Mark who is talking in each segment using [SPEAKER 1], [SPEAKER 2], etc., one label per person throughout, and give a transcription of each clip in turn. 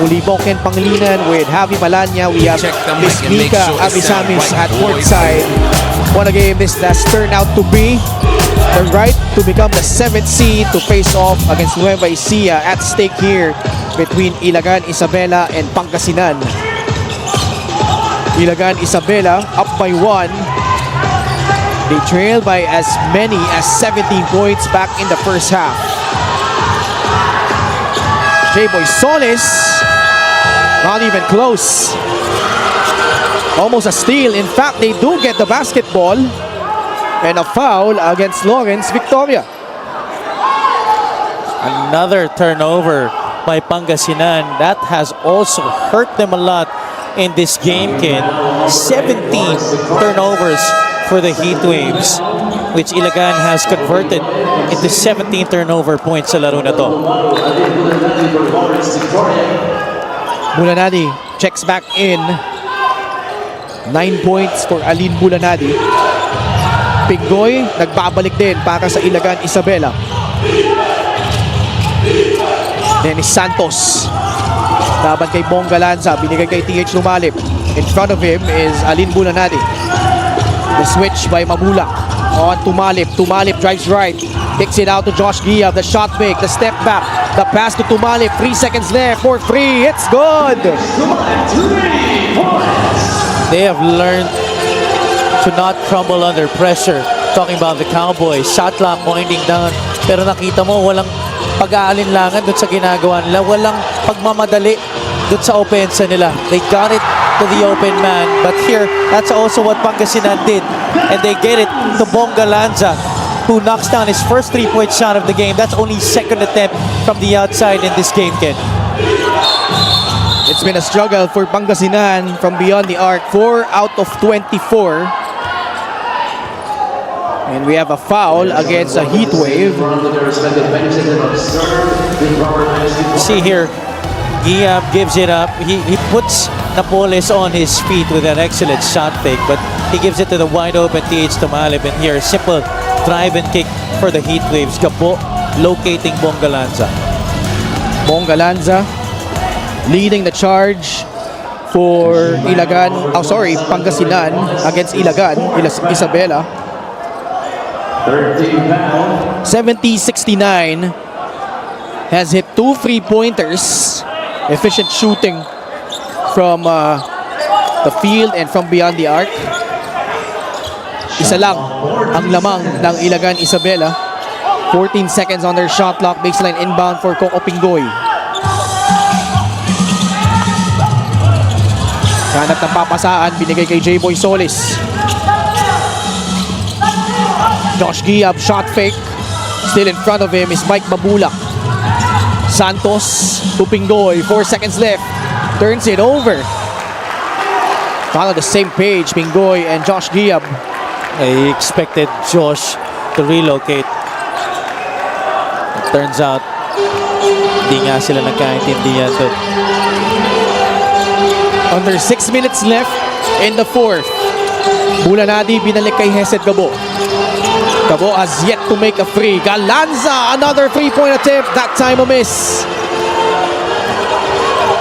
[SPEAKER 1] Ulibok and Pangilinan with Javi Malanya. We have Miss Mika Abisamis at courtside. What a game this has turned out to be. The right to become the 7th seed to face off against Nueva Ecija at stake here between Ilagan Isabela and Pangasinan. Ilagan Isabela up by 1. They trail by as many as 17 points back in the first half. J-Boy Solis, not even close. Almost a steal. In fact, they do get the basketball. And a foul against Lawrence Victoria.
[SPEAKER 2] Another turnover by Pangasinan. That has also hurt them a lot in this game, Ken. 17 turnovers for the Heatwaves, which Ilagan has converted into 17 turnover points sa laro na to.
[SPEAKER 1] Bulanadi checks back in. 9 points for Aline Bulanadi. Pinggoy, nagbabalik din para sa Ilagan Isabela. Dennis Santos. Laban kay Bongga Lanza, binigay kay TH Lumalip. In front of him is Aline Bulanadi. The switch by Mabulak. On Tumalip. Tumalip drives right. Kicks it out to Josh Gia. The shot fake, the step back. The pass to Tumalip. 3 seconds left for free. It's good!
[SPEAKER 2] They have learned to not crumble under pressure. Talking about the Cowboys, shot clock winding down. Pero nakita mo, walang pag-aalinlangan dun sa ginagawa nila. Walang pagmamadali dun sa offense nila. They got it to the open man. But here, that's also what Pangasinan did. And they get it to Bongga Lanza, who knocks down his first 3-point shot of the game. That's only second attempt from the outside in this game, Ken.
[SPEAKER 1] It's been a struggle for Pangasinan from beyond the arc. 4 out of 24. And we have a foul against a Heatwave.
[SPEAKER 2] See here, Giab gives it up. He puts Napoles on his feet with an excellent shot fake, but he gives it to the wide open TH Tumalib. And here, simple drive and kick for the Heatwaves. Gabo locating Bongga Lanza.
[SPEAKER 1] Bongga Lanza leading the charge for Pangasinan against Ilagan, Isabela. 70-69, has hit 2 3-pointers. Efficient shooting from the field and from beyond the arc. Isa lang ang lamang ng Ilagan Isabela. 14 seconds on their shot clock. Baseline inbound for Coco Pinggoy. Hanap ng papasaan, binigay kay J-Boy Solis. Josh Giab, shot fake. Still in front of him is Mike Mabulak. Santos to Pinggoy, 4 seconds left. Turns it over. Not on the same page, Pinggoy and Josh Giab.
[SPEAKER 2] I expected Josh to relocate. It turns out, hindi nga sila nagkaintindihan doon.
[SPEAKER 1] Under 6 minutes left in the fourth. Bulanadi binalik kay Hesed Gabo. Gabo has yet to make a free. Galanza, another 3-point attempt. That time a miss.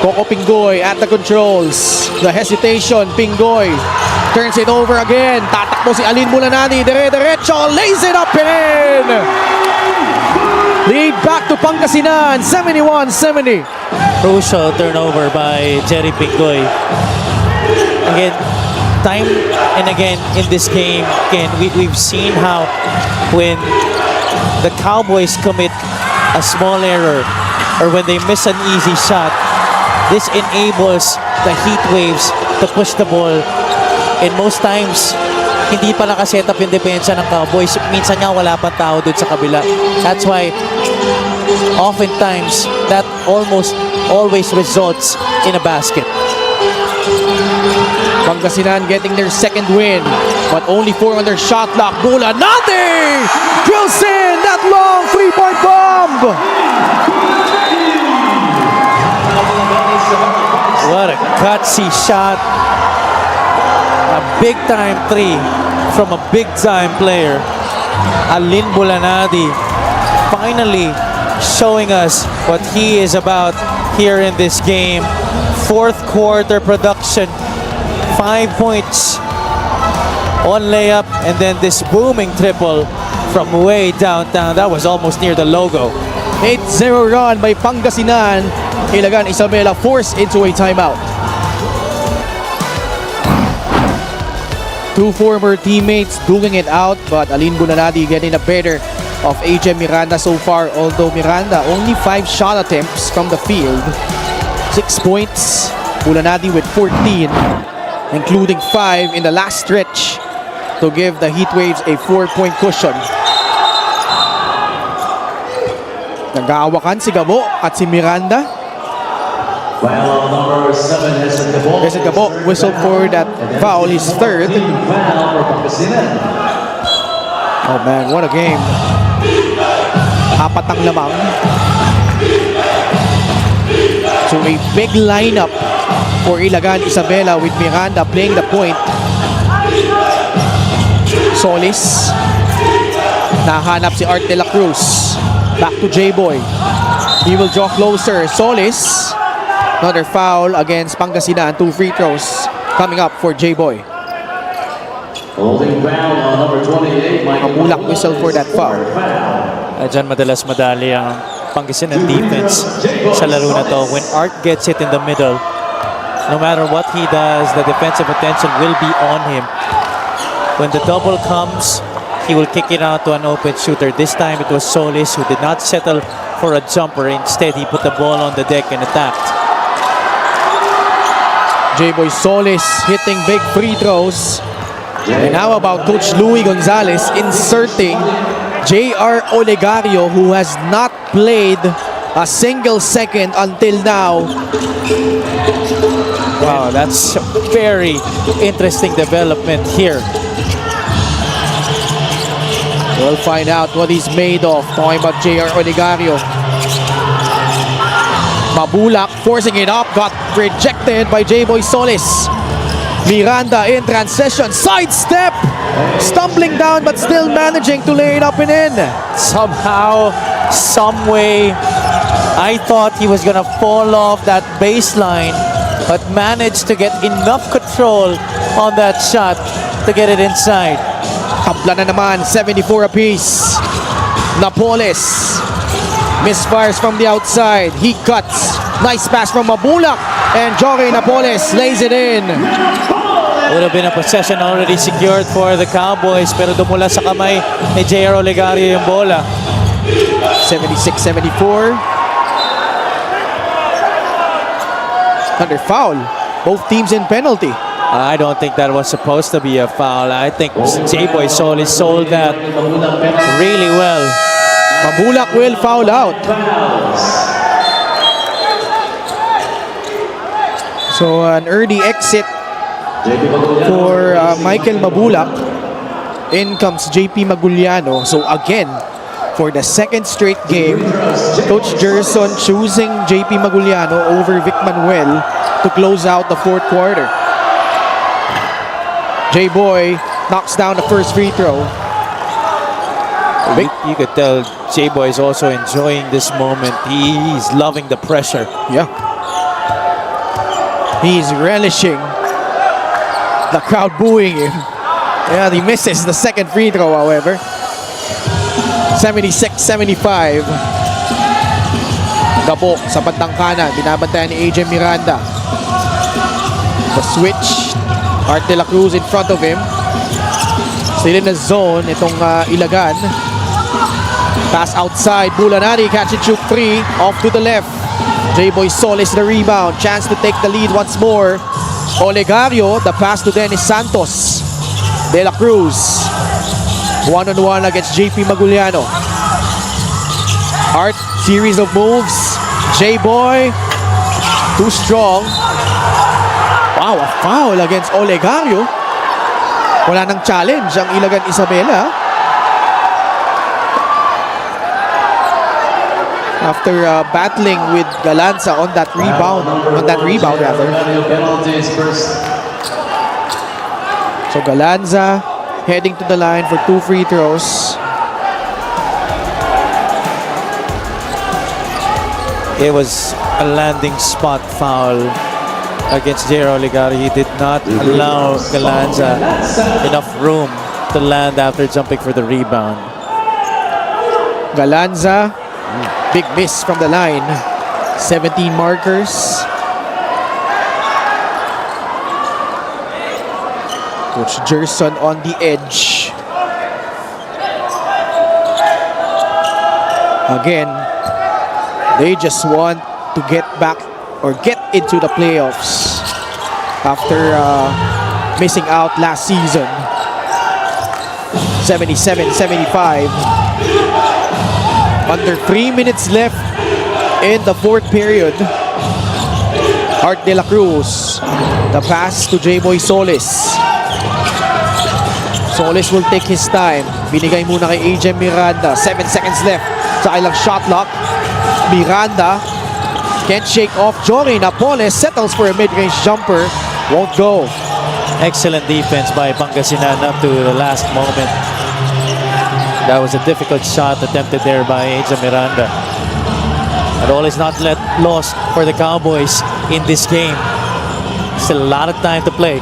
[SPEAKER 1] Coco Pinggoy at the controls. The hesitation, Pinggoy turns it over again. Tatakbo si Aline Bulanadi. Dire-diretso, lays it up and in. Lead back to Pangasinan, 71-70.
[SPEAKER 2] Crucial turnover by Jerry Pinggoy. Again, time and again in this game, Ken, we've seen how when the Cowboys commit a small error or when they miss an easy shot, this enables the Heatwaves to push the ball. And most times, hindi pa nakaset up yung depensa ng Cowboys. Minsan nga wala pang tao dun sa kabila. That's why oftentimes that almost always results in a basket.
[SPEAKER 1] Pangasinan getting their second win, but only 4 on their shot clock. Bulanadi drills in that long 3-point bomb.
[SPEAKER 2] What a gutsy shot. A big-time 3 from a big-time player. Aline Bulanadi finally showing us what he is about here in this game. Fourth quarter production, 5 points on layup, and then this booming triple from way downtown. That was almost near the logo.
[SPEAKER 1] 8-0 run by Pangasinan. Ilagan Isabela forced into a timeout. Two former teammates duking it out, but Alin Bulanadi getting the better of AJ Miranda so far. Although Miranda only 5 shot attempts from the field, 6 points. Bulanadi with 14, including 5 in the last stretch to give the Heatwaves a 4-point cushion. Nag-aawakan si Gabo at si Miranda.
[SPEAKER 3] Foul number 7 is at the ball.
[SPEAKER 1] Yes, Gabo whistled for that foul, his third.
[SPEAKER 3] Foul for Pangasinan.
[SPEAKER 1] Oh man, what a game. 4 ang lamang. So a big lineup for Ilagan Isabela with Miranda playing the point. Solis. Nahanap si Art de la Cruz. Back to J-Boy. He will draw closer. Solis. Another foul against Pangasinan. 2 free throws coming up for J-Boy.
[SPEAKER 3] Holding foul on number 28.
[SPEAKER 1] Mabulak whistle for that foul.
[SPEAKER 2] Dyan madalas madali ang Pangasinan defense sa laro na to. When Art gets it in the middle, no matter what he does, the defensive attention will be on him. When the double comes, he will kick it out to an open shooter. This time it was Solis who did not settle for a jumper. Instead, he put the ball on the deck and attacked.
[SPEAKER 1] J-Boy Solis hitting big free throws. And how about Coach Louis Gonzalez inserting J.R. Olegario, who has not played a single second until now.
[SPEAKER 2] Wow, that's a very interesting development here.
[SPEAKER 1] We'll find out what he's made of. Talking about J.R. Olegario. Mabulak forcing it up, got rejected by J-Boy Solis. Miranda in transition, sidestep, stumbling down but still managing to lay it up and in.
[SPEAKER 2] Somehow, some way, I thought he was gonna fall off that baseline, but managed to get enough control on that shot to get it inside.
[SPEAKER 1] Tabla na naman, 74 apiece. Napoles misfires from the outside. He cuts. Nice pass from Mabulak. And Jory Napoles lays it in.
[SPEAKER 2] Would have been a possession already secured for the Cowboys, pero dumula sa kamay ni J.R. Olegario yung bola.
[SPEAKER 1] 76-74. Under foul. Both teams in penalty.
[SPEAKER 2] I don't think that was supposed to be a foul. I think J-Boy Solis sold that really well.
[SPEAKER 1] Mabulak will foul out. So an early exit for Michael Mabulak. In comes JP Maguliano. So again, for the second straight game, Coach Gerson choosing JP Maguliano over Vic Manuel to close out the fourth quarter. J-Boy knocks down the first free throw.
[SPEAKER 2] You could tell J-Boy is also enjoying this moment. He's loving the pressure.
[SPEAKER 1] Yeah. He's relishing the crowd booing him. Yeah, he misses the second free throw, however. 76-75. Gabo sa bandang kanan. Binabantayan ni AJ Miranda. The switch. Art de la Cruz in front of him. Still in the zone. Itong Ilagan. Pass outside. Bulanadi. Catch and shoot free. Off to the left. J-Boy Solis the rebound. Chance to take the lead once more. Olegario. The pass to Dennis Santos. De la Cruz. One-on-one against JP Maguliano. Art. Series of moves. J-Boy. Too strong. Wow, a foul against Olegario. Wala nang challenge ang Ilagan Isabela. After battling with Galanza on that rebound, rather. So Galanza heading to the line for 2 free throws.
[SPEAKER 2] It was a landing spot foul against J.R. Olegario. He did not allow Galanza enough room to land after jumping for the rebound.
[SPEAKER 1] Galanza, big miss from the line. 17 markers. Coach Gerson on the edge. Again, they just want to get back or get into the playoffs after missing out last season. 77-75. Under 3 minutes left in the fourth period. Art De La Cruz. The pass to J-Boy Solis. Solis will take his time. Binigay muna kay AJ Miranda. 7 seconds left sa kailang shot clock. Miranda can't shake off Jory Napoles. Settles for a mid-range jumper. Won't go.
[SPEAKER 2] Excellent defense by Pangasinan up to the last moment. That was a difficult shot attempted there by AJ Miranda. But all is not lost for the Cowboys in this game. Still a lot of time to play.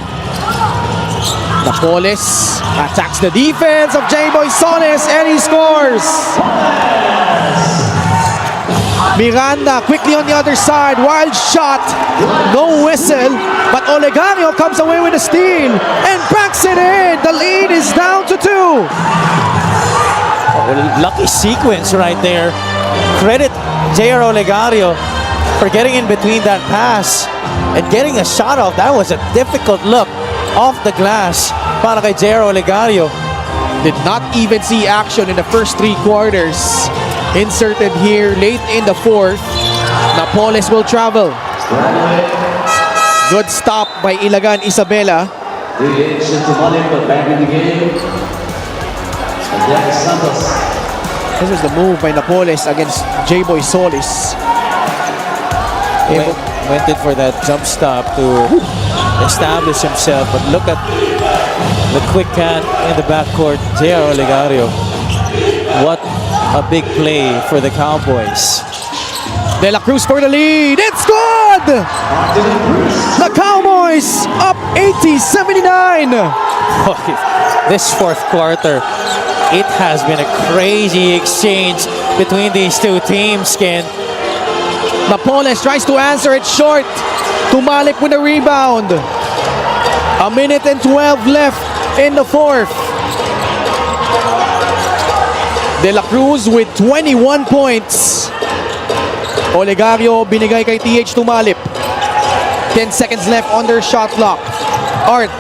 [SPEAKER 1] Napoles attacks the defense of J-Boy Solis and he scores. Miranda quickly on the other side. Wild shot. No whistle. But Olegario comes away with a steal and backs it in. The lead is down to 2.
[SPEAKER 2] Lucky sequence right there. Credit J.R. Olegario for getting in between that pass and getting a shot off. That was a difficult look off the glass para kay J.R. Olegario.
[SPEAKER 1] Did not even see action in the first 3 quarters. Inserted here late in the fourth. Napoles will travel. Good stop by Ilagan Isabela.
[SPEAKER 3] Back in the game. Jack Santos.
[SPEAKER 1] This was the move by Napoles against J-Boy Solis.
[SPEAKER 2] Went in for that jump stop to establish himself, but look at the quick cat in the backcourt, J.R. Olegario. What a big play for the Cowboys.
[SPEAKER 1] De La Cruz for the lead. It's good! The Cowboys up 80-79.
[SPEAKER 2] This fourth quarter, it has been a crazy exchange between these two teams, Ken.
[SPEAKER 1] Napoles tries to answer it short. Tumalik with a rebound. A minute and 12 left in the fourth. De La Cruz with 21 points. Olegario binigay kay TH Tumalip. 10 seconds left on their shot clock. Art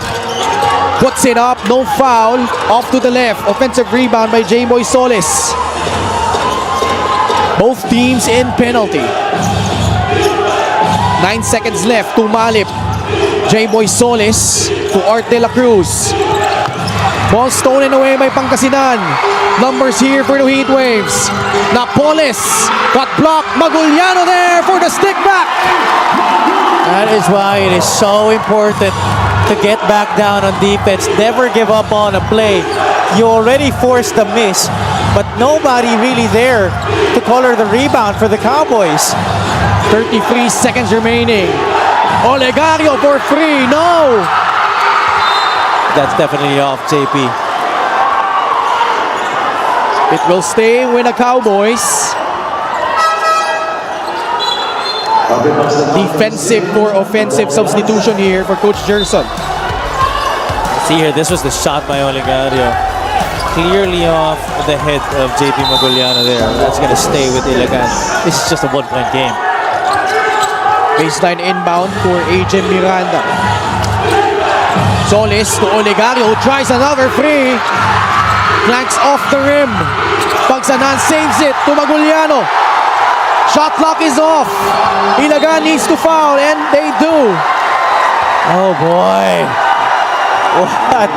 [SPEAKER 1] puts it up, no foul. Off to the left. Offensive rebound by J-Boy Solis. Both teams in penalty. 9 seconds left. Tumalip. J-Boy Solis to Art De La Cruz. Ball stolen away by Pangasinan. Numbers here for the Heat Waves. Napoles got blocked. Maguliano there for the stick back.
[SPEAKER 2] That is why it is so important to get back down on defense. Never give up on a play. You already forced a miss, but nobody really there to color the rebound for the Cowboys.
[SPEAKER 1] 33 seconds remaining. Olegario for 3. No!
[SPEAKER 2] That's definitely off, JP.
[SPEAKER 1] It will stay with the Cowboys. Defensive for offensive substitution here for Coach Gerson.
[SPEAKER 2] See here, this was the shot by Olegario. Clearly off the head of JP Maguliano there. That's going to stay with Ilagan. This is just a one-point game.
[SPEAKER 1] Baseline inbound for AJ Miranda. Solis to Olegario, who tries another 3. Clanks off the rim. Pagsanan saves it to Maguliano. Shot clock is off. Ilagan needs to foul, and they do.
[SPEAKER 2] Oh boy. What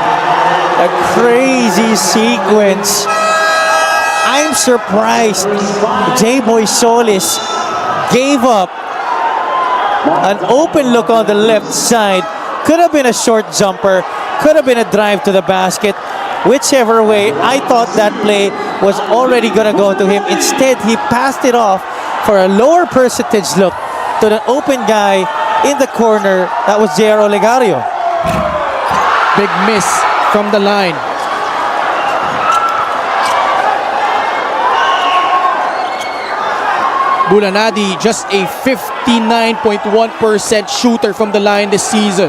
[SPEAKER 2] a crazy sequence. I'm surprised J-Boy Solis gave up an open look on the left side. Could have been a short jumper, could have been a drive to the basket. Whichever way, I thought that play was already going to go to him. Instead, he passed it off for a lower percentage look to the open guy in the corner. That was J.R. Olegario.
[SPEAKER 1] Big miss from the line. Bulanadi, just a 59.1% shooter from the line this season.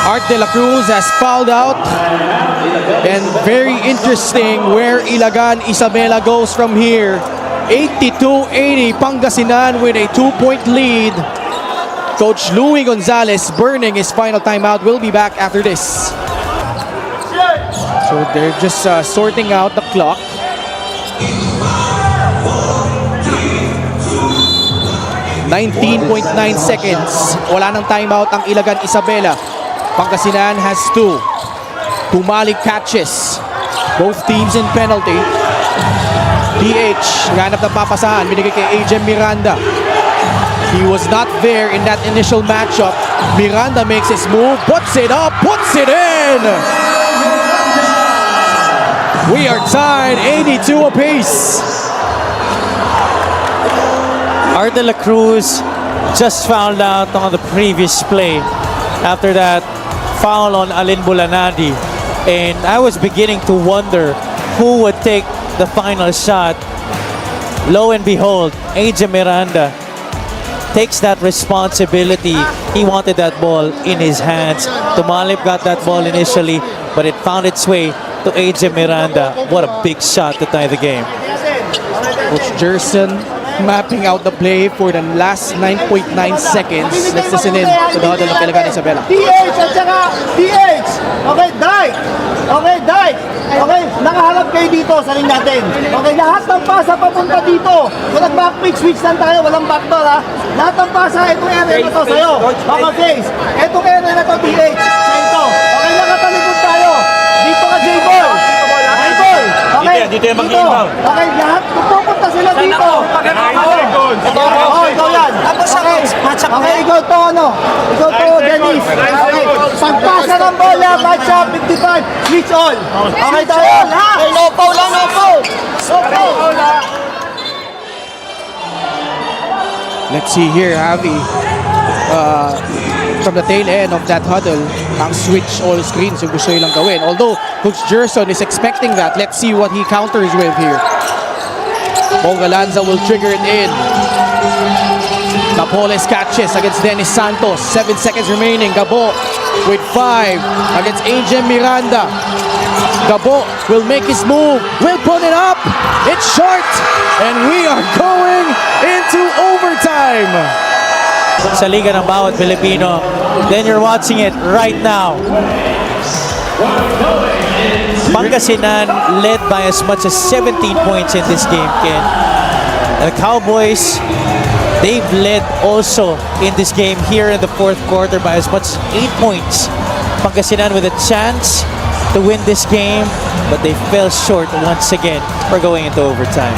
[SPEAKER 1] Art De La Cruz has fouled out. And very interesting where Ilagan Isabela goes from here. 82-80, Pangasinan with a 2-point lead. Coach Louie Gonzalez burning his final timeout. Will be back after this. So they're just sorting out the clock. .9 seconds. Wala nang timeout ang Ilagan Isabela. Pangasinan has 2. Tumalik catches. Both teams in penalty. DH, ganap na papasahan. Binigay kay AJ Miranda. He was not there in that initial matchup. Miranda makes his move, puts it up, puts it in! We are tied 82 apiece.
[SPEAKER 2] Art De La Cruz just fouled out on the previous play. After that, foul on Alin Bulanadi. And I was beginning to wonder who would take the final shot. Lo and behold, AJ Miranda takes that responsibility. He wanted that ball in his hands. Tumalip got that ball initially, but it found its way to AJ Miranda. What a big shot to tie the game.
[SPEAKER 1] Coach Gerson mapping out the play for the last 9.9 seconds. Let's listen in to the huddle ng Ilagan Isabela.
[SPEAKER 4] DH at saka DH. Okay, Dyke. Okay, Dyke. Okay, nakaharap kayo dito sa ring natin. Okay, lahat ng pasa papunta dito. Kung nag-backpick, switch lang tayo. Walang backdoor ha. Lahat ng pasa, itong area na to sa'yo. Okay, face. Itong area na to, DH. Sa ito. Okay, nakatalikod tayo. Dito ka, J-Boy. J-Boy. Okay,
[SPEAKER 5] Dito yung mag-inbound.
[SPEAKER 4] Okay, lahat. Pupunta sila dito. Ikaw yan. Okay, ikaw to ano? Ikaw to, Dennis. Okay, pagpasa ng bola, match up, 55, switch all. Okay tayo? Okay, no foul lang, no foul. No foul.
[SPEAKER 1] Let's see here, Javi. From the tail end of that huddle, ang switch all screens yung gusto nilang gawin. Although Coach Gerson is expecting that, let's see what he counters with here. Bongalanza will trigger it in. Napoles catches against Dennis Santos. 7 seconds remaining. Gabo with 5 against AJ Miranda. Gabo will make his move. Will put it up. It's short. And we are going into overtime.
[SPEAKER 2] Sa liga ng bawat Pilipino, then you're watching it right now. Pangasinan led by as much as 17 points in this game, Ken. The Cowboys, they've led also in this game here in the fourth quarter by as much as 8 points. Pangasinan with a chance to win this game, but they fell short once again. We're going into overtime.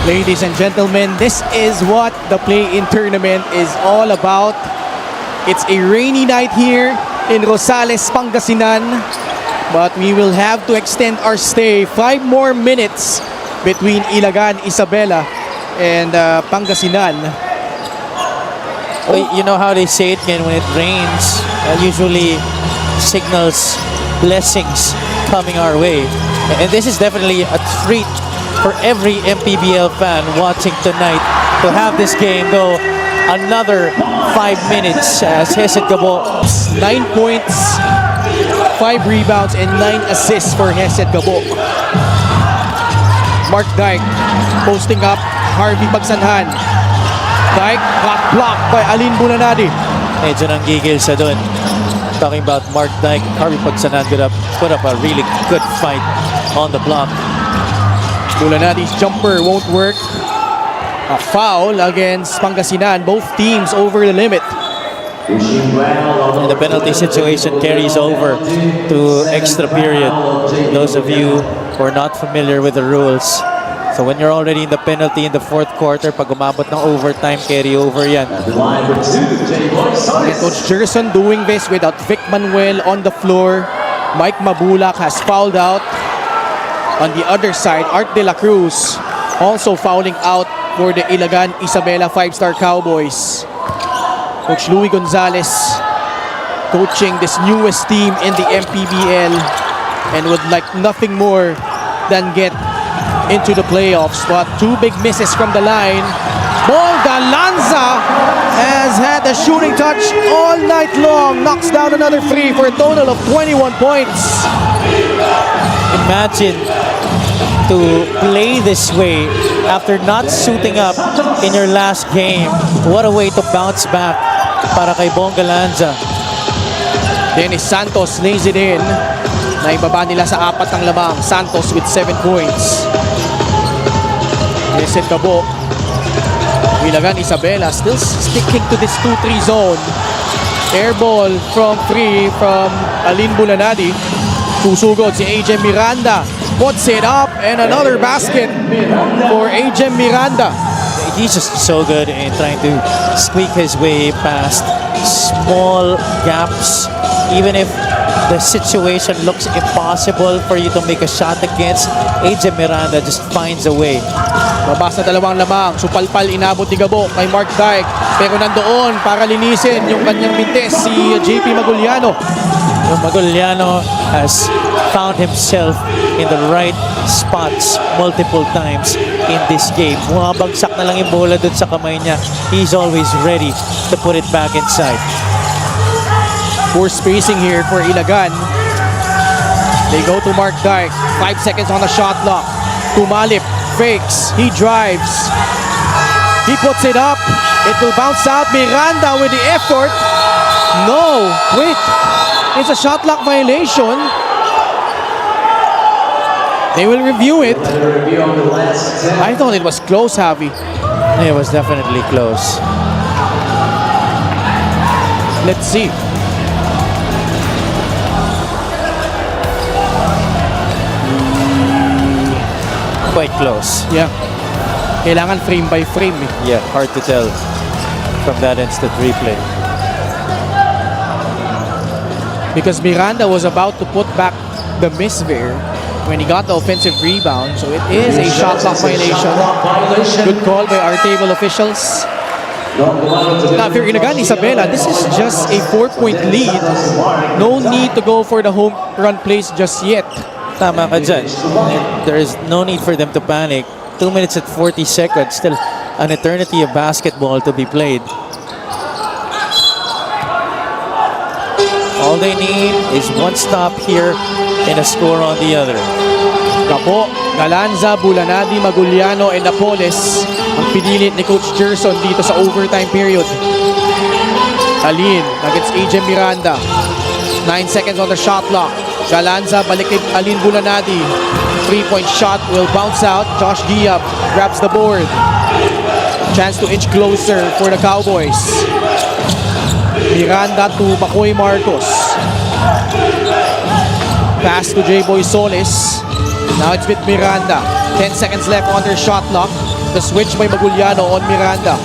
[SPEAKER 1] Ladies and gentlemen, this is what the play-in tournament is all about. It's a rainy night here in Rosales, Pangasinan, but we will have to extend our stay 5 more minutes between Ilagan Isabela and Pangasinan.
[SPEAKER 2] Well, you know how they say it, Ken, when it rains, usually signals blessings coming our way. And this is definitely a treat for every MPBL fan watching tonight to have this game go another 5 minutes as Hesed Gabo.
[SPEAKER 1] 9 points, 5 rebounds, and 9 assists for Hesed Gabo. Mark Dyke posting up Harvey Pagsanhan. Dyke got blocked by Alin Bulanadi.
[SPEAKER 2] Medyo nang gigil sa doon. Talking about Mark Dyke, Harvey Pagsanhan put up a really good fight on the block.
[SPEAKER 1] Bulanadi's jumper won't work. A foul against Pangasinan. Both teams over the limit.
[SPEAKER 2] And the penalty situation carries over to extra period. Those of you who are not familiar with the rules, So when you're already in the penalty in the fourth quarter, pag umabot ng overtime, carry over yan.
[SPEAKER 3] Line for two, Jerry Boy
[SPEAKER 1] And
[SPEAKER 3] Solis.
[SPEAKER 1] Coach Gerson doing this without Vic Manuel on the floor. Mike Mabulak has fouled out. On the other side, Art De La Cruz also fouling out for the Ilagan Isabela 5-star Cowboys. Coach Louie Gonzalez coaching this newest team in the MPBL and would like nothing more than get into the playoffs. But two big misses from the line. Bonga Lanza has had the shooting touch all night long. Knocks down another three for a total of 21 points.
[SPEAKER 2] Imagine to play this way after not suiting up in your last game. What a way to bounce back para kay Bonga Lanza.
[SPEAKER 1] Dennis Santos lays it in. Naibaba nila sa 4 ng lamang. Santos with 7 points. Vincent Cabo. Ilagan Isabela still sticking to this 2-3 zone. Air ball from 3 from Alin Bulanadi. Susugod si AJ Miranda. Puts it up and another basket for AJ Miranda.
[SPEAKER 2] He's just so good in trying to squeak his way past small gaps. Even if the situation looks impossible for you to make a shot against, AJ Miranda just finds a way.
[SPEAKER 1] Mabasa 2 lamang. Supalpal inabot ni Gabo kay Mark Dyke. Pero nandoon para linisin yung kanyang mintes si JP Maguliano.
[SPEAKER 2] Yung Maguliano has found himself in the right spots multiple times in this game. Bumabagsak na lang yung bola dun sa kamay niya. He's always ready to put it back inside.
[SPEAKER 1] Poor spacing here for Ilagan. They go to Mark Dyke. 5 seconds on the shot clock. Tumalip, fakes, he drives. He puts it up. It will bounce out. Miranda with the effort. No, wait. It's a shot clock violation. They will review it.
[SPEAKER 3] Review on the last 10.
[SPEAKER 1] I thought it was close, Javi.
[SPEAKER 2] It was definitely close.
[SPEAKER 1] Let's see.
[SPEAKER 2] Quite close.
[SPEAKER 1] Yeah. Kailangan frame by frame eh.
[SPEAKER 2] Yeah, hard to tell from that instant replay.
[SPEAKER 1] Because Miranda was about to put back the miss there when he got the offensive rebound. So it is a shot clock violation. Good call by our table officials. Now, if you're Ilagan Isabela, this is just a 4-point lead. No need to go for the home run plays just yet.
[SPEAKER 2] Tama ka dyan. There is no need for them to panic. 2 minutes and 40 seconds. Still an eternity of basketball to be played. All they need is one stop here and a score on the other.
[SPEAKER 1] Capo, Galanza, Bulanadi, Maguliano, and Napoles ang pinilit ni Coach Gerson dito sa overtime period. Alin against AJ Miranda. 9 seconds on the shot clock. Galanza balik kay Alin Bulanadi. 3-point shot will bounce out. Josh Giab grabs the board. Chance to inch closer for the Cowboys. Miranda to Bacoy Marcos. Pass to J-Boy Solis. Now it's with Miranda. 10 seconds left on their shot clock. The switch by Maguliano on Miranda.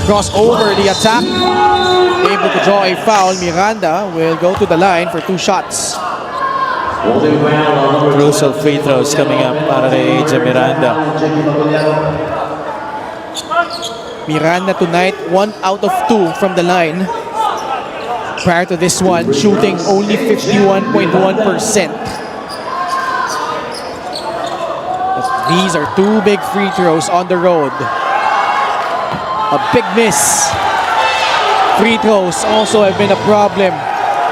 [SPEAKER 1] Cross over the attack. Able to draw a foul. Miranda will go to the line for 2 shots.
[SPEAKER 3] Holding ground on number
[SPEAKER 2] Crucial free throws coming up para kay AJ Miranda.
[SPEAKER 1] Miranda tonight 1 out of 2 from the line. Prior to this one, shooting only 51.1%. These are 2 big free throws on the road. A big miss. Free throws also have been a problem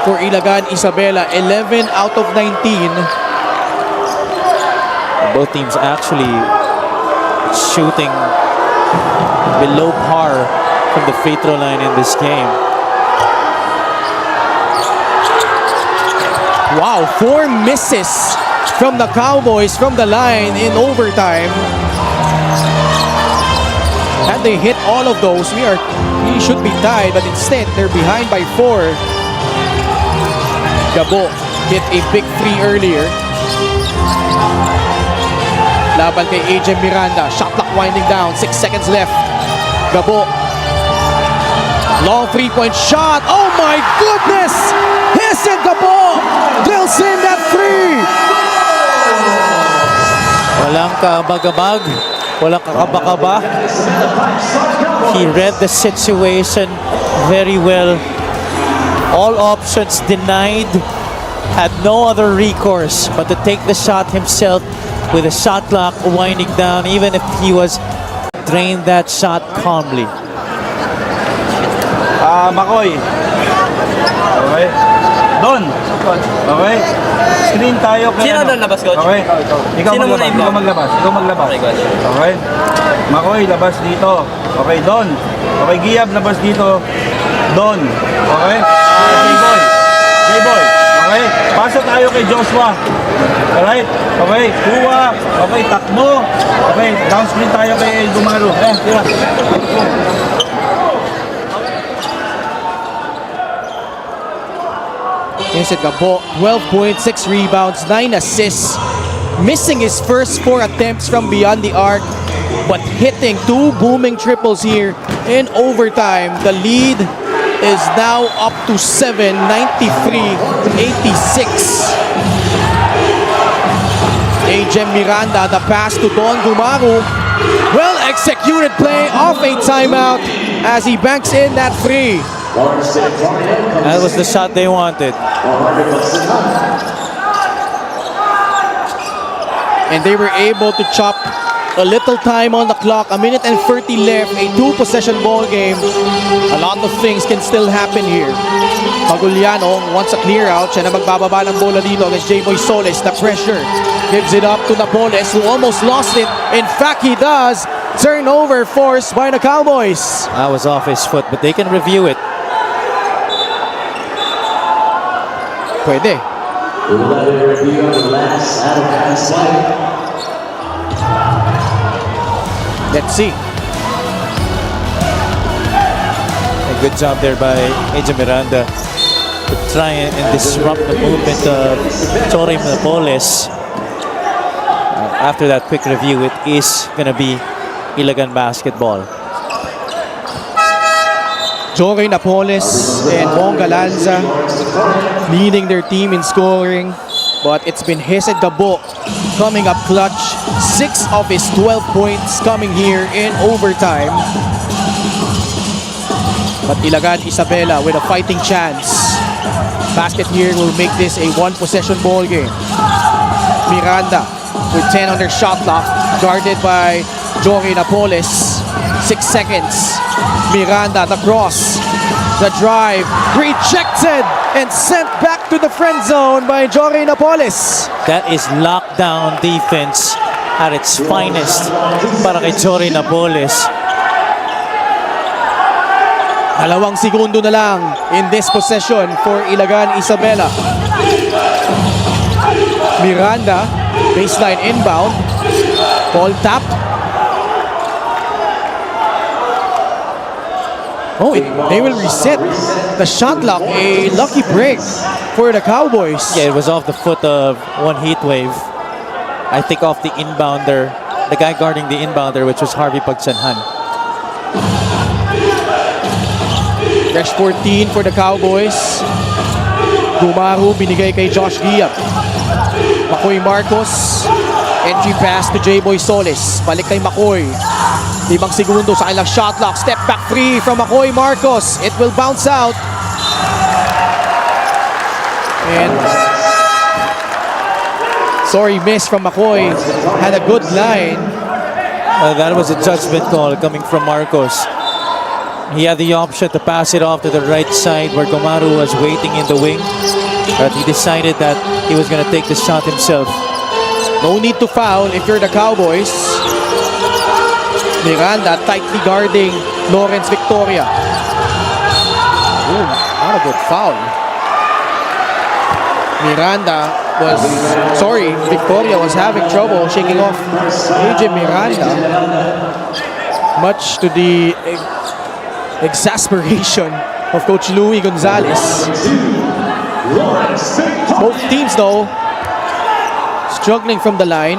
[SPEAKER 1] for Ilagan Isabela. 11 out of 19.
[SPEAKER 2] Both teams actually shooting below par from the free throw line in this game.
[SPEAKER 1] Wow, 4 misses from the Cowboys from the line in overtime. Had they hit all of those, we should be tied, but instead they're behind by 4. Gabo hit a big 3 earlier. Laban kay AJ Miranda. Shot clock winding down. 6 seconds left. Gabo. Long 3-point shot. Oh my goodness! Hesed Gabo drills in that 3.
[SPEAKER 2] Walang kabagabag, walang kakabakaba. He read the situation very well. All options denied, had no other recourse but to take the shot himself with a shot clock winding down, even if he was drained that shot calmly.
[SPEAKER 5] Makoy. Okay. Don. Okay. Screen tayo kay
[SPEAKER 6] Sino doon labas, coach?
[SPEAKER 5] Okay. Ikaw
[SPEAKER 6] Sino
[SPEAKER 5] maglabas.
[SPEAKER 6] muna yung
[SPEAKER 5] Ikaw maglabas. Ikaw maglabas.
[SPEAKER 6] Okay, coach.
[SPEAKER 5] Okay. Makoy, labas dito. Okay, Don. Okay, Giyab, labas dito. Don. Okay. J-Boy. J-Boy. Okay. Pasok tayo kay Joshua. Alright. Okay. Kuha. Okay. Takbo. Okay. Down screen tayo kay Gumaro. Tira.
[SPEAKER 1] Hesed Gabo, 12 points, 6 rebounds, 9 assists. Missing his first 4 attempts from beyond the arc, but hitting 2 booming triples here in overtime. The lead is now up to 7, 93-86. AJ Miranda, the pass to Don Gumaru. Well executed play off a timeout as he banks in that 3.
[SPEAKER 2] That was the shot they wanted.
[SPEAKER 1] And they were able to chop a little time on the clock. A minute and 30 left. A 2-possession ball game. A lot of things can still happen here. Maguliano wants a clear out. Siya na magbababa ng bola dito against J-Boy Soles. The pressure gives it up to Napoles, who almost lost it. In fact, he does. Turnover forced by the Cowboys.
[SPEAKER 2] That was off his foot, but they can review it.
[SPEAKER 1] Pwede.
[SPEAKER 3] We'll let it review the last out of bounds play.
[SPEAKER 1] Let's see.
[SPEAKER 2] A good job there by AJ Miranda to try and disrupt the movement of Torre Napoles. After that quick review, it is going to be Ilagan basketball.
[SPEAKER 1] Jory Napoles and Bonga Lanza leading their team in scoring, but it's been Hesed Gabo coming up clutch. 6 of his 12 points coming here in overtime. But Ilagan Isabela with a fighting chance. Basket here will make this a 1-possession ball game. Miranda with 10 on their shot clock, guarded by Jory Napoles. 6 seconds. Miranda, the cross, the drive, rejected and sent back to the friend zone by Jory Napoles.
[SPEAKER 2] That is lockdown defense at its finest para kay Jory Napoles.
[SPEAKER 1] 2 segundo na lang in this possession for Ilagan Isabela. Miranda, baseline inbound, ball tap. Oh, they will reset the shot clock. A lucky break for the Cowboys.
[SPEAKER 2] Yeah, it was off the foot of one heat wave. I think off the inbounder, the guy guarding the inbounder, which was Harvey Pagsanhan.
[SPEAKER 1] Fresh 14 for the Cowboys. Gumaru binigay kay Josh Giap. Makoy Marcos. Entry pass to J-Boy Soles. Balik kay Makoy. 5 segundo sa kanilang shot clock. Step back 3 from Makoy Marcos. It will bounce out. And sorry, miss from Makoy. Had a good line.
[SPEAKER 2] That was a judgment call coming from Marcos. He had the option to pass it off to the right side where Gomaru was waiting in the wing. But he decided that he was going to take the shot himself.
[SPEAKER 1] No need to foul if you're the Cowboys. Miranda tightly guarding Lawrence Victoria. Ooh, not a good foul. Victoria was having trouble shaking off AJ Miranda. Much to the exasperation of Coach Louis Gonzalez. Both teams though struggling from the line.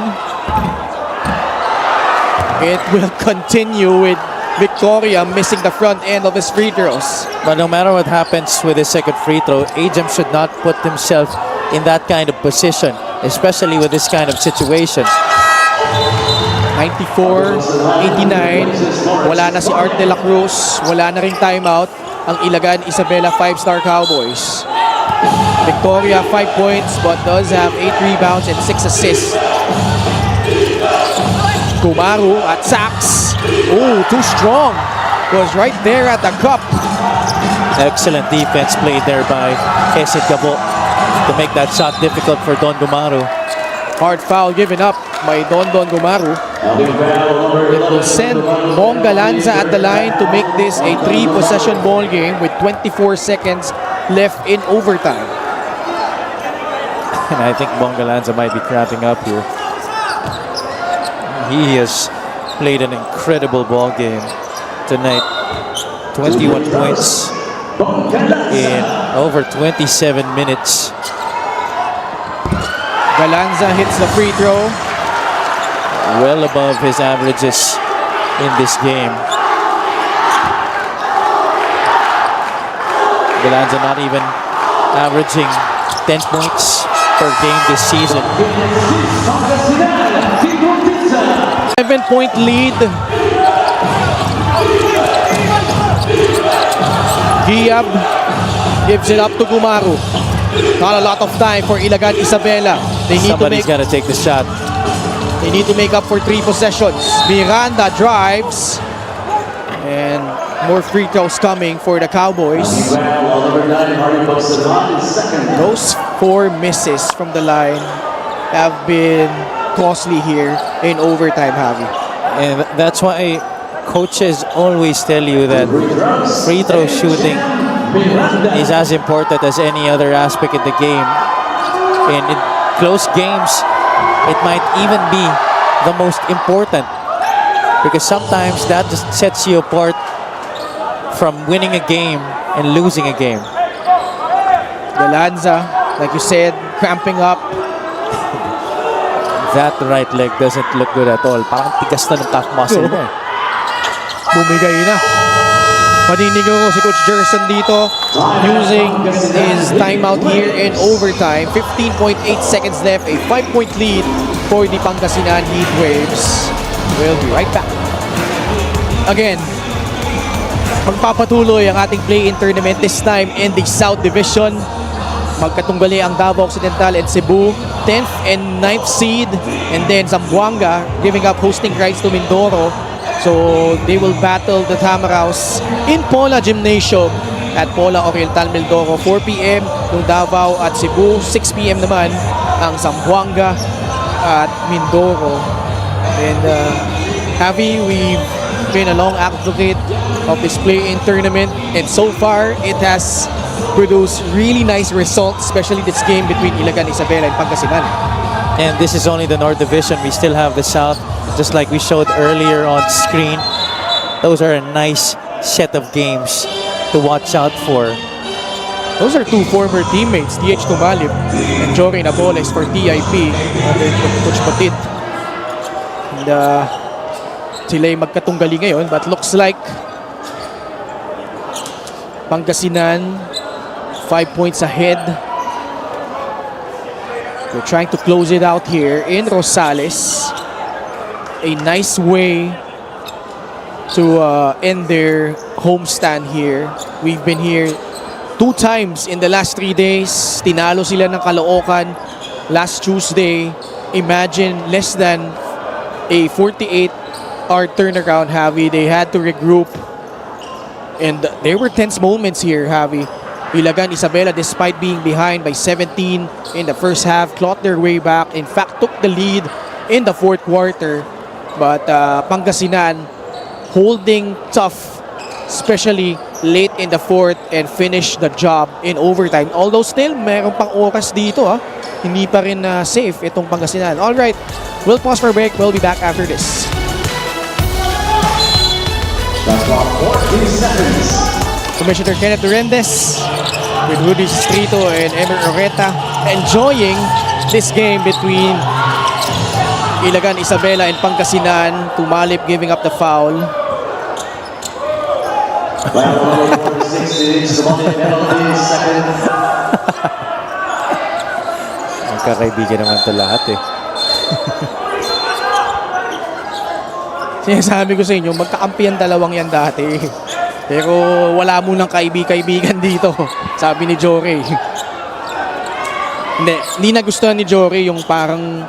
[SPEAKER 1] it will continue with Victoria missing the front end of his free throws.
[SPEAKER 2] But no matter what happens with his second free throw, Ajam should not put himself in that kind of position, especially with this kind of situation.
[SPEAKER 1] 94-89. Wala na si Art de la Cruz. Wala na ring timeout. Ang Ilagan Isabela 5-star Cowboys. Victoria 5 points but does have 8 rebounds and 6 assists. Kumaru at Sachs. Oh, too strong. Was right there at the cup.
[SPEAKER 2] Excellent defense played there by Kesit Gabo to make that shot difficult for Don Gumaru.
[SPEAKER 1] Hard foul given up by Don Gumaru. It will send Bonga Lanza at the line to make this a 3-possession ball game with 24 seconds left in overtime.
[SPEAKER 2] And I think Bonga Lanza might be cramping up here. He has played an incredible ball game tonight. 21 points in over 27 minutes.
[SPEAKER 1] Galanza hits the free throw.
[SPEAKER 2] Well above his averages in this game. Galanza not even averaging 10 points per game this season.
[SPEAKER 1] 7-point lead. Giab gives it up to Gumaru. Not a lot of time for Ilagan Isabela.
[SPEAKER 2] Somebody's got to take the shot.
[SPEAKER 1] They need to make up for 3 possessions. Miranda drives. And more free throws coming for the Cowboys. Those 4 misses from the line have been costly here in overtime, Javi.
[SPEAKER 2] And that's why coaches always tell you that free throw shooting is as important as any other aspect in the game. And in close games, it might even be the most important, because sometimes that just sets you apart from winning a game and losing a game.
[SPEAKER 1] Galanza, like you said, cramping up.
[SPEAKER 2] That right leg doesn't look good at all. Parang tigas na ng calf muscle niya.
[SPEAKER 1] Bumigay na. Paninigo ko si Coach Gerson dito using his timeout here in overtime. 15.8 seconds left. A 5-point lead for the Pangasinan Heatwaves. We'll be right back. Again, magpapatuloy ang ating play-in tournament this time in the South Division. Magkatunggali ang Davao Occidental and Cebu, 10th and 9th seed, and then Zamboanga giving up hosting rights to Mindoro. So they will battle the Tamaraws in Pola Gymnasium at Pola Oriental Mindoro. 4 p.m. yung Davao at Cebu, 6 p.m. naman ang Zamboanga at Mindoro. And Javi, we've been a long advocate of this play-in tournament, and so far it has produced really nice results, especially this game between Ilagan Isabela and Pangasinan.
[SPEAKER 2] And this is only the North Division. We still have the South, just like we showed earlier on screen. Those are a nice set of games to watch out for.
[SPEAKER 1] Those are 2 former teammates, TH Tumalip and Jory Naboles for TIP under Coach Batit. And sila'y magkatunggali ngayon, but looks like Pangasinan 5 points ahead. They're trying to close it out here in Rosales. A nice way to end their homestand here. We've been here 2 times in the last 3 days. Tinalo sila ng Caloocan last Tuesday. Imagine less than a 48-hour turnaround, Javi. They had to regroup. And there were tense moments here, Javi. Ilagan Isabela, despite being behind by 17 in the first half, clawed their way back. In fact, took the lead in the 4th quarter. But Pangasinan holding tough, especially late in the 4th, and finished the job in overtime. Although still, meron pang oras dito. Hindi pa rin safe itong Pangasinan. Alright, we'll pause for a break. We'll be back after this.
[SPEAKER 3] That's about 14 seconds.
[SPEAKER 1] Commissioner Kenneth Durendes with Rudy Strito and Emer Oreta enjoying this game between Ilagan, Isabela, and Pangasinan. Tumalip giving up the foul.
[SPEAKER 3] Foul number 46, Sumali penalty, second.
[SPEAKER 2] Magkakaibigan naman to lahat eh.
[SPEAKER 1] Sinasabi ko sa inyo, magkakampihan dalawang yan dati. Pero wala munang kaibigan dito, sabi ni Jory. Hindi nagustuhan ni Jory yung parang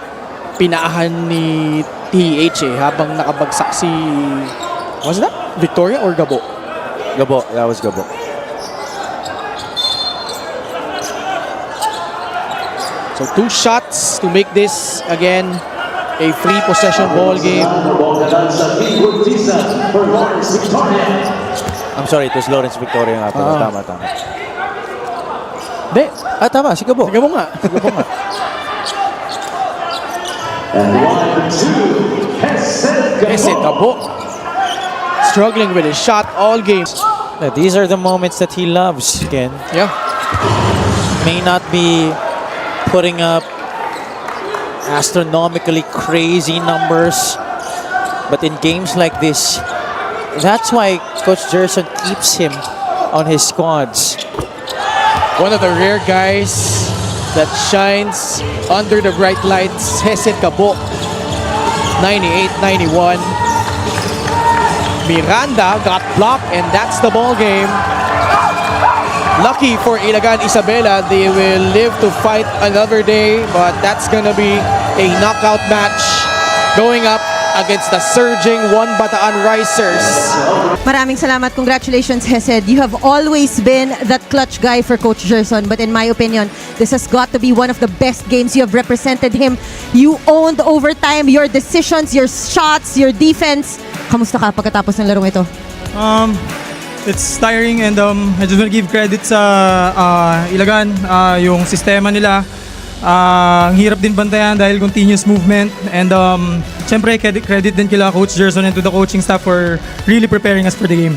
[SPEAKER 1] pinaahan ni TH habang nakabagsak si... What's that? Victoria or Gabo?
[SPEAKER 2] Gabo, that was Gabo.
[SPEAKER 1] So 2 shots to make this again a free possession ball game.
[SPEAKER 3] Bonggalan sa Kingwood Tisa for Lawrence Victoria.
[SPEAKER 2] I'm sorry, it was Lawrence Victoria nga pala. Tama.
[SPEAKER 1] Hindi,
[SPEAKER 2] Tama, si Gabo.
[SPEAKER 1] Gabo nga.
[SPEAKER 3] And 1-2, Hesed
[SPEAKER 1] Hesed Gabo. Struggling with his shot all game.
[SPEAKER 2] These are the moments that he loves, Ken.
[SPEAKER 1] Yeah.
[SPEAKER 2] May not be putting up astronomically crazy numbers, but in games like this, that's why Coach Gerson keeps him on his squads.
[SPEAKER 1] One of the rare guys that shines under the bright lights, Hesed Gabo. 98-91. Miranda got blocked, and that's the ball game. Lucky for Ilagan Isabela, they will live to fight another day, but that's gonna be a knockout match going up against the surging One Bataan Risers.
[SPEAKER 6] Maraming salamat. Congratulations, Hesed. You have always been that clutch guy for Coach Gerson. But in my opinion, this has got to be one of the best games. You have represented him. You owned overtime, your decisions, your shots, your defense. Kamusta ka pagkatapos ng larong ito?
[SPEAKER 7] It's tiring and I just want to give credit sa Ilagan, yung sistema nila. Ang hirap din bantayan dahil continuous movement and syempre credit din kila Coach Gerson and to the coaching staff for really preparing us for the game.